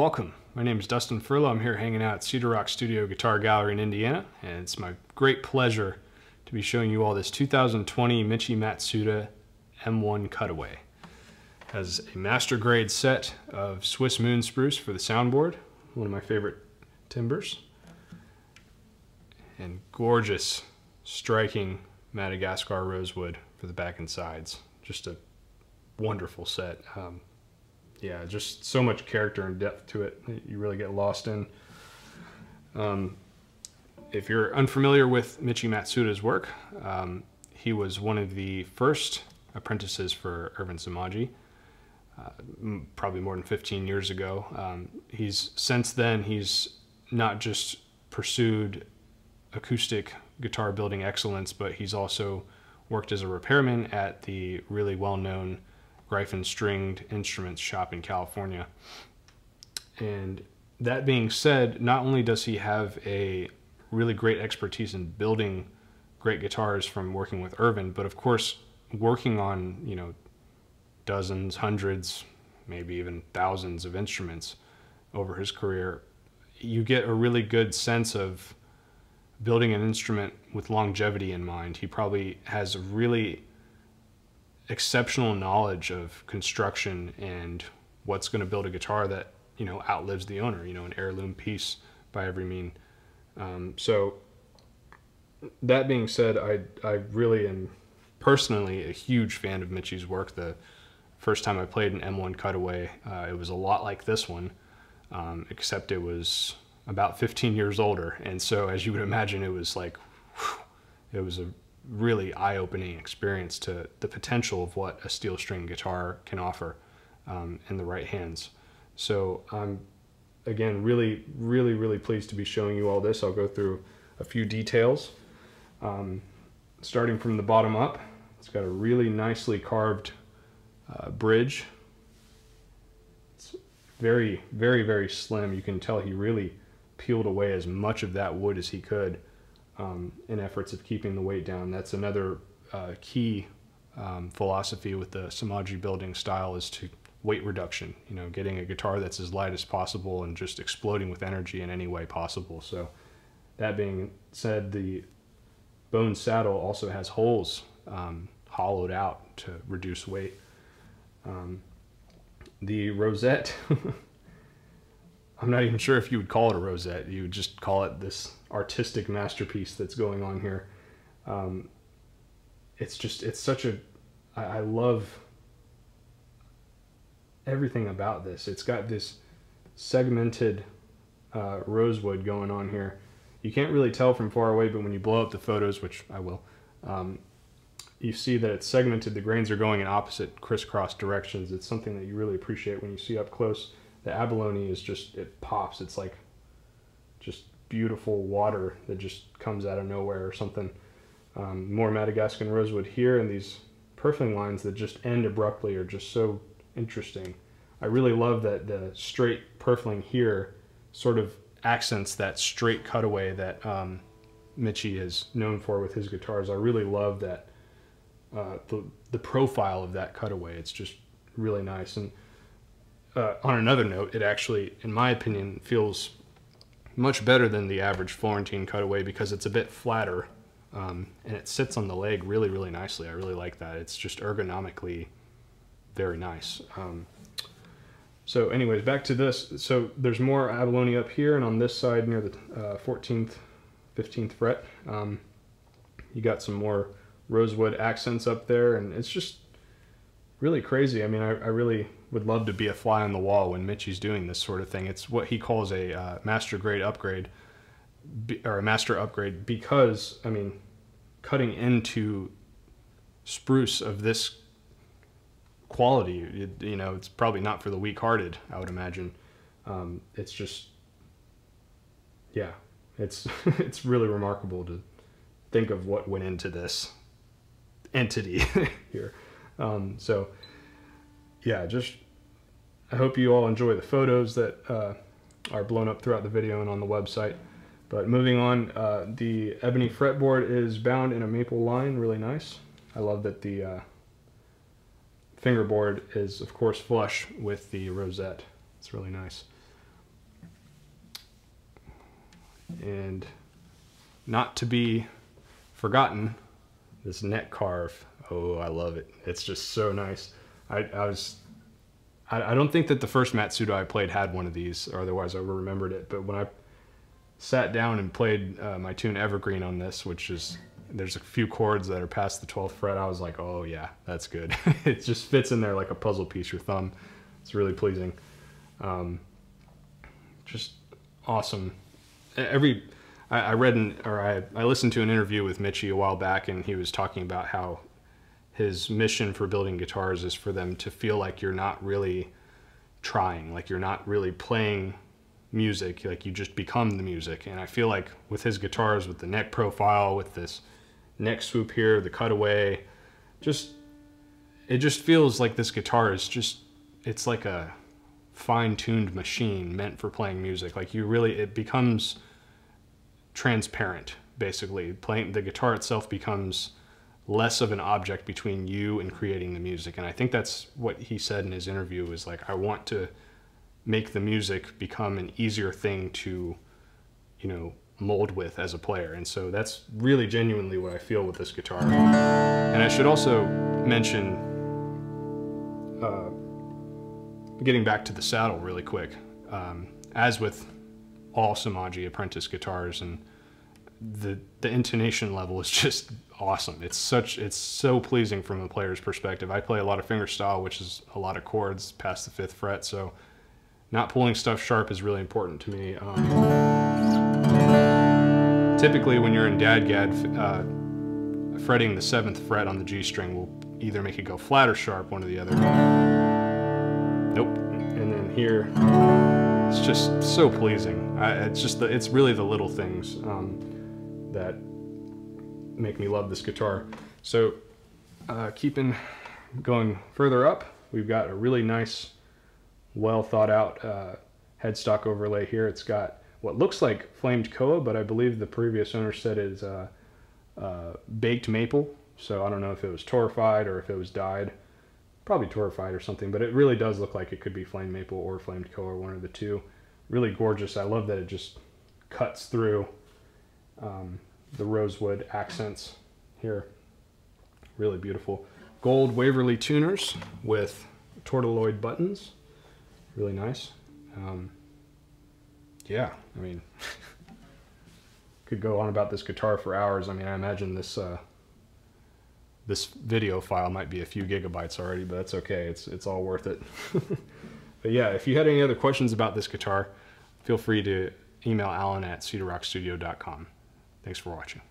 welcome. My name is Dustin Furlow. I'm here hanging out at Cedar Rock Studio Guitar Gallery in Indiana, and it's my great pleasure to be showing you all this 2020 Michi Matsuda M1 Cutaway. It has a master grade set of Swiss Moon spruce for the soundboard, one of my favorite timbers, and gorgeous, striking Madagascar rosewood for the back and sides. Just a wonderful set. Yeah, just so much character and depth to it that you really get lost in. If you're unfamiliar with Michi Matsuda's work, he was one of the first apprentices for Irvin Somogyi, probably more than 15 years ago. Since then, he's not just pursued acoustic guitar building excellence, but he's also worked as a repairman at the really well-known Gryphon stringed instruments shop in California. And that being said, not only does he have a really great expertise in building great guitars from working with Irvin, but of course working on, you know, dozens, hundreds, maybe even thousands of instruments over his career, you get a really good sense of building an instrument with longevity in mind. He probably has a really exceptional knowledge of construction and what's going to build a guitar that, you know, outlives the owner, you know, an heirloom piece by every mean. So that being said, I really am personally a huge fan of Michi's work. The first time I played an M1 Cutaway, it was a lot like this one, except it was about 15 years older. And so as you would imagine, it was like, whew, it was a really eye-opening experience to the potential of what a steel string guitar can offer in the right hands. So I'm, again, really pleased to be showing you all this. I'll go through a few details. Starting from the bottom up, it's got a really nicely carved bridge. It's very slim. You can tell he really peeled away as much of that wood as he could in efforts of keeping the weight down. That's another key philosophy with the Somogyi building style, is to weight reduction, you know, getting a guitar that's as light as possible and just exploding with energy in any way possible. So that being said, the bone saddle also has holes hollowed out to reduce weight. The rosette, I'm not even sure if you would call it a rosette. You would just call it this artistic masterpiece that's going on here. It's such a, I love everything about this. It's got this segmented rosewood going on here. You can't really tell from far away, but when you blow up the photos, which I will, you see that it's segmented. The grains are going in opposite crisscross directions. It's something that you really appreciate when you see up close. The abalone is just, it pops. It's like just beautiful water that just comes out of nowhere or something. More Madagascan rosewood here, and these purfling lines that just end abruptly are just so interesting. I really love that the straight purfling here sort of accents that straight cutaway that Michi is known for with his guitars. I really love that, the profile of that cutaway. It's just really nice. And on another note, it actually, in my opinion, feels much better than the average Florentine cutaway because it's a bit flatter, and it sits on the leg really nicely. I really like that. It's just ergonomically very nice. So anyways, back to this. So there's more abalone up here, and on this side near the 14th, 15th fret, you got some more rosewood accents up there, and it's just really crazy. I mean, I really would love to be a fly on the wall when Michi's doing this sort of thing. It's what he calls a master grade upgrade, or a master upgrade, because, I mean, cutting into spruce of this quality, you know, it's probably not for the weak-hearted, I would imagine. It's just, yeah, it's it's really remarkable to think of what went into this entity here. So yeah, just, I hope you all enjoy the photos that are blown up throughout the video and on the website. But moving on, the Ebony Fretboard is bound in a maple line, really nice. I love that the fingerboard is, of course, flush with the rosette. It's really nice. And not to be forgotten, this neck carve. Oh, I love it. It's just so nice. I don't think that the first Matsuda I played had one of these, or otherwise I would have remembered it. But when I sat down and played my tune Evergreen on this, which is, there's a few chords that are past the 12th fret, I was like, oh yeah, that's good. It just fits in there like a puzzle piece, your thumb. It's really pleasing. Just awesome. I listened to an interview with Michi a while back, and he was talking about how his mission for building guitars is for them to feel like you're not really trying, like you're not really playing music, like you just become the music. And I feel like with his guitars, with the neck profile, with this neck swoop here, the cutaway, it just feels like this guitar is just, it's like a fine-tuned machine meant for playing music. Like it becomes transparent, basically. Playing the guitar itself becomes less of an object between you and creating the music. And I think that's what he said in his interview, is like, I want to make the music become an easier thing to, you know, mold with as a player. And so that's really genuinely what I feel with this guitar. And I should also mention, getting back to the saddle really quick, as with all Somogyi apprentice guitars, and the intonation level is just awesome. It's so pleasing from a player's perspective. I play a lot of fingerstyle, which is a lot of chords past the 5th fret, so not pulling stuff sharp is really important to me. Typically when you're in dadgad, fretting the 7th fret on the G string will either make it go flat or sharp, one or the other. Nope. And then here, it's just so pleasing. It's really the little things that make me love this guitar. So going further up, we've got a really nice, well thought out headstock overlay here. It's got what looks like flamed koa, but I believe the previous owner said is baked maple. So I don't know if it was torrefied or if it was dyed. Probably torrefied or something, but it really does look like it could be flamed maple or flamed koa, one of the two. Really gorgeous. I love that it just cuts through the rosewood accents here. Really beautiful. Gold Waverly tuners with tortilloid buttons. Really nice. Yeah, I mean, could go on about this guitar for hours. I mean, I imagine this this video file might be a few gigabytes already, but that's okay. It's all worth it. But yeah, if you had any other questions about this guitar, feel free to email Alan at cedarrockstudio.com. Thanks for watching.